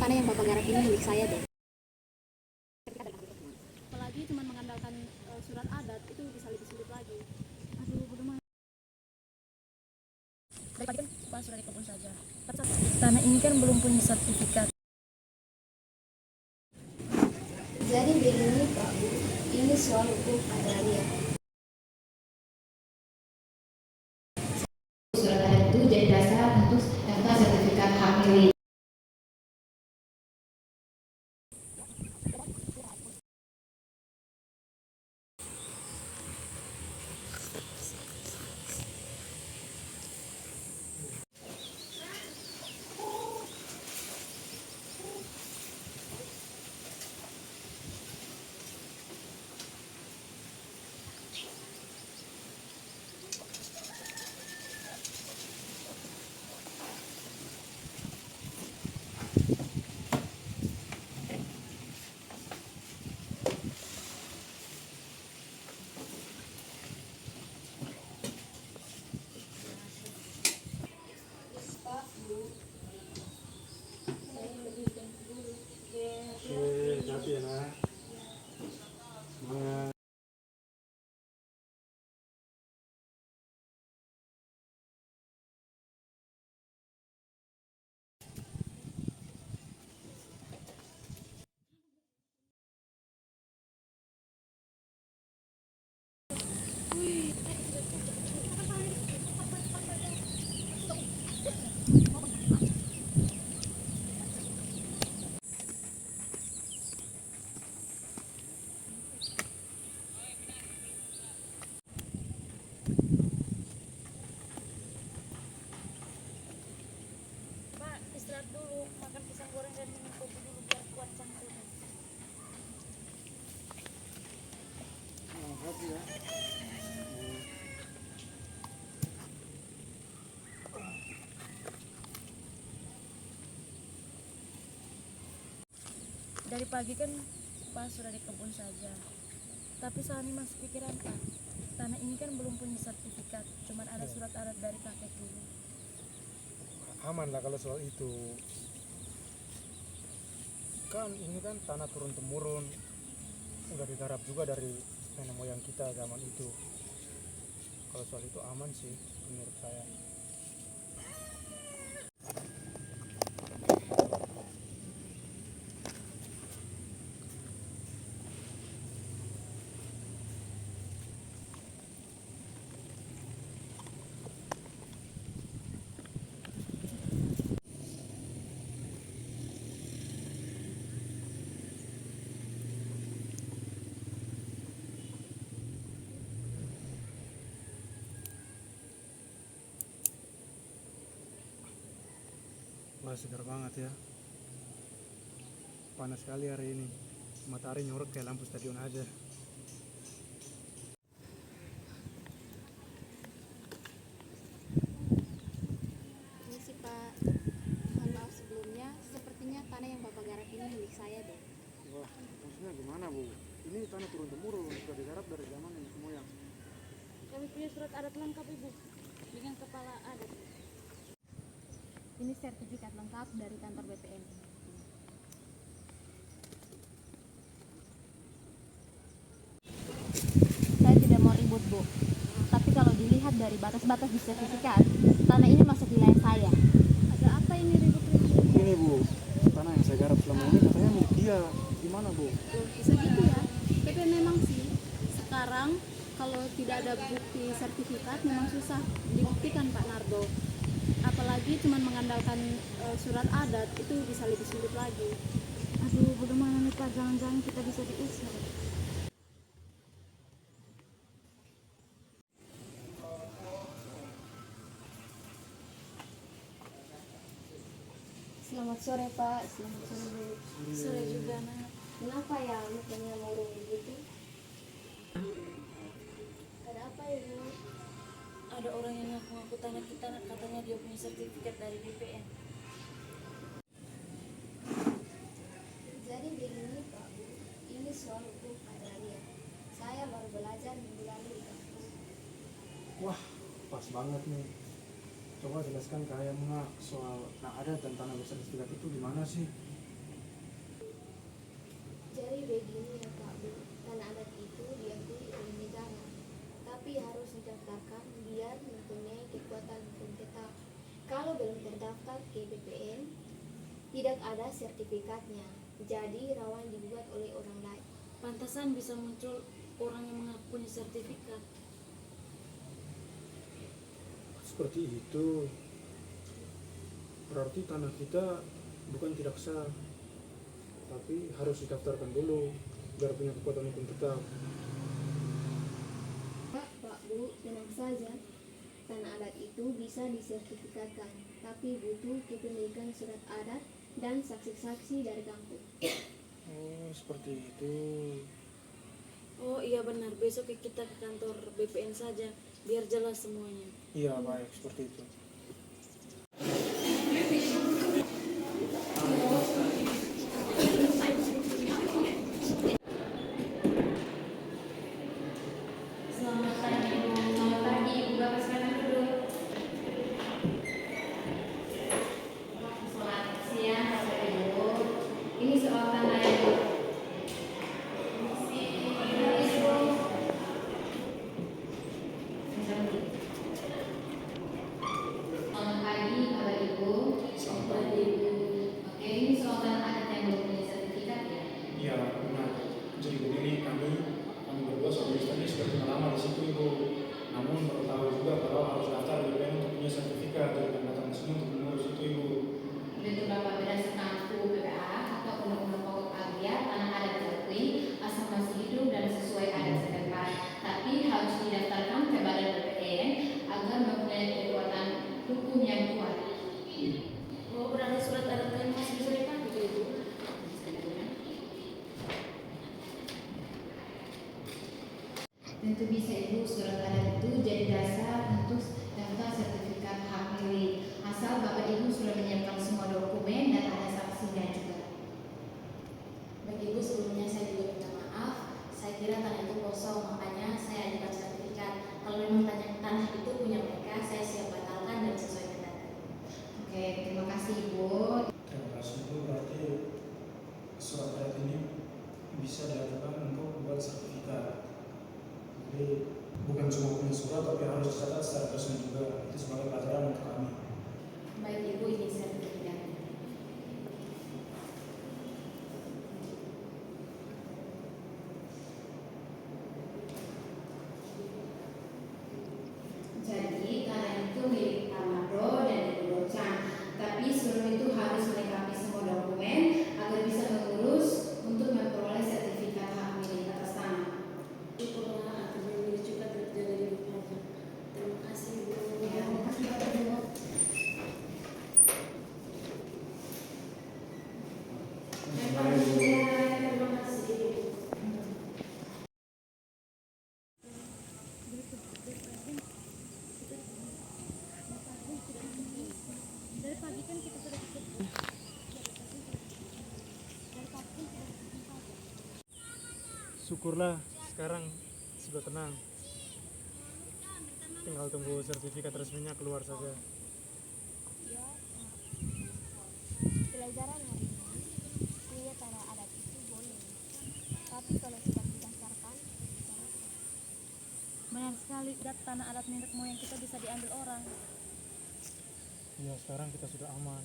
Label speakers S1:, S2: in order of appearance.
S1: tanah yang Bapak garap ini milik saya deh.
S2: Apalagi cuma mengandalkan surat adat itu bisa lebih sulit lagi. Aduh, bagaimana? Dari pagi kan Pak sudah di kebun saja. Tanah ini kan belum punya sertifikat.
S1: Jadi begini Pak Bu, ini soal hukum agraria. Surat adat itu jadi dasar untuk daftar sertifikat hak milik.
S3: Jadi ya nah, semangat.
S2: Pak, istirahat dulu, makan pisang goreng dan minum kopi dulu biar kuat jantungnya.
S3: Makasih ya.
S2: Dari pagi kan Pak sudah di kebun saja. Tapi Sani masih pikiran Pak. Tanah ini kan belum punya sertifikat, cuman ada surat adat dari kakek dulu.
S3: Aman lah kalau soal itu. Kan ini kan tanah turun temurun, udah digarap juga dari nenek moyang kita zaman itu. Kalau soal itu aman sih menurut saya. Wah, segar banget ya. Panas sekali hari ini. Matahari nyorot kayak lampu stadion aja.
S1: Ini sih Pak, mohon maaf sebelumnya, sepertinya tanah yang Bapak garap ini milik saya deh.
S3: Wah, maksudnya gimana Bu? Ini tanah turun temurun, sudah digarap dari zaman nenek moyang.
S2: Kami punya surat adat lengkap Ibu dengan kepala adat.
S1: Ini sertifikat lengkap dari kantor BPN. Saya tidak mau ribut Bu, tapi kalau dilihat dari batas-batas di sertifikat, tanah ini masuk wilayah saya.
S2: Ada apa ini ribut-ribut?
S3: Ini Bu, tanah yang saya garap selama ini katanya milik dia. Gimana Bu?
S2: Bisa gitu ya. Tapi memang sih sekarang kalau tidak ada bukti sertifikat memang susah dibuktikan Pak Nardo. Apalagi cuma mengandalkan surat adat itu bisa lebih sulit lagi. Aduh, bagaimana nih Pak? Jangan-jangan kita bisa diusir.
S1: Selamat sore Pak, selamat sore Bu.
S2: Sore juga nak.
S1: Kenapa ya mukanya murung begitu?
S2: Ada apa ya Bu? Ada orang yang ngaku-ngaku tanah kita katanya dia punya sertifikat dari BPN.
S1: Jadi begini Pak Bu, ini soal hukum agraria. Saya baru belajar minggu lalu di kampus.
S3: Wah, pas banget nih. Coba jelaskan ke Ayah Mengak soal nah ada dan tanah bersertifikat itu di mana sih?
S4: begini ya Pak Bu, tanah adat itu diakui oleh negara, tapi harus didaftarkan biar mempunyai kekuatan hukum tetap. Kalau belum terdaftar ke BPN, tidak ada sertifikatnya, jadi rawan dibuat oleh orang lain.
S5: Pantasan bisa muncul orang yang mengaku punya sertifikat.
S3: Seperti itu. Berarti tanah kita bukan tidak sah, tapi harus didaftarkan dulu biar punya kekuatan hukum tetap.
S4: Pak Bu, tenang saja. Tanah adat itu bisa disertifikatkan, tapi butuh kepemilikan surat adat dan saksi-saksi dari kampung.
S3: Oh, seperti itu.
S5: Oh iya benar, besok kita ke kantor BPN saja biar jelas semuanya.
S3: Iya, baik, seperti itu.
S1: Selamat pagi Ibu. Selamat pagi Ibu. Bapak silakan duduk. Selamat siang Bapak Ibu. Ini soal tanah yang Selamat pagi Bapak Ibu.
S3: Selamat pagi.
S1: Oke, ini soal tanah adat yang belum punya sertifikat ya.
S3: Iya, benar. Jadi begini, kami berdua sama istri sudah kenal lama di situ Ibu. Namun baru tahu juga kalau harus daftar di BPN untuk punya sertifikat. Jadi kami datang ke sini untuk mengurus itu Ibu.
S1: Itu Bapak berdasarkan UU PPA atau Undang-Undang Pokok Agraria, tanah adat diakui asal masih hidup dan sesuai adat setempat, tapi harus didaftarkan ke Badan BPN agar mempunyai kekuatan hukum yang kuat.
S5: Oh berarti surat adat kalian masih bisa dipakai gitu Ibu?
S1: Tentu bisa Ibu, surat adat itu jadi dasar untuk daftar sertifikat hak milik. Asal Bapak Ibu sudah menyiapkan semua dokumen dan ada saksinya juga.
S5: Bagi Ibu sebelumnya saya juga minta maaf. Saya kira tanah itu kosong, makanya saya ajukan sertifikat. Kalau memang tanah itu punya mereka, saya siap batalkan dan sesuaikan data.
S1: Oke, terima kasih Ibu.
S3: Terima kasih Ibu. Berarti surat adat ini bisa diajukan untuk buat sertifikat. Jadi bukan cuma punya surat, tapi harus dicatat secara resmi juga. Itu sebagai pelajaran untuk kami.
S5: Baik Ibu, ini sertifikatnya.
S1: Jadi tanah itu milik Pak Mardo dan Ibu Docan, tapi sebelum itu harus melengkapi semua dokumen agar bisa mengurus untuk memperoleh sertifikat hak milik atas tanah.
S5: Syukurlah akhirnya ini juga terjadi di rumahnya. Terima kasih Ibu.
S1: Ya, terima kasih Bapak Ibu.
S5: Terima kasih.
S3: Syukurlah sekarang sudah tenang. Tinggal tunggu sertifikat resminya keluar saja.
S4: Pelajaran hari ini, punya tanah adat itu boleh, tapi kalau tidak didaftarkan,
S2: Benar sekali, tanah adat nenek moyang kita bisa diambil orang.
S3: Ya, sekarang kita sudah aman.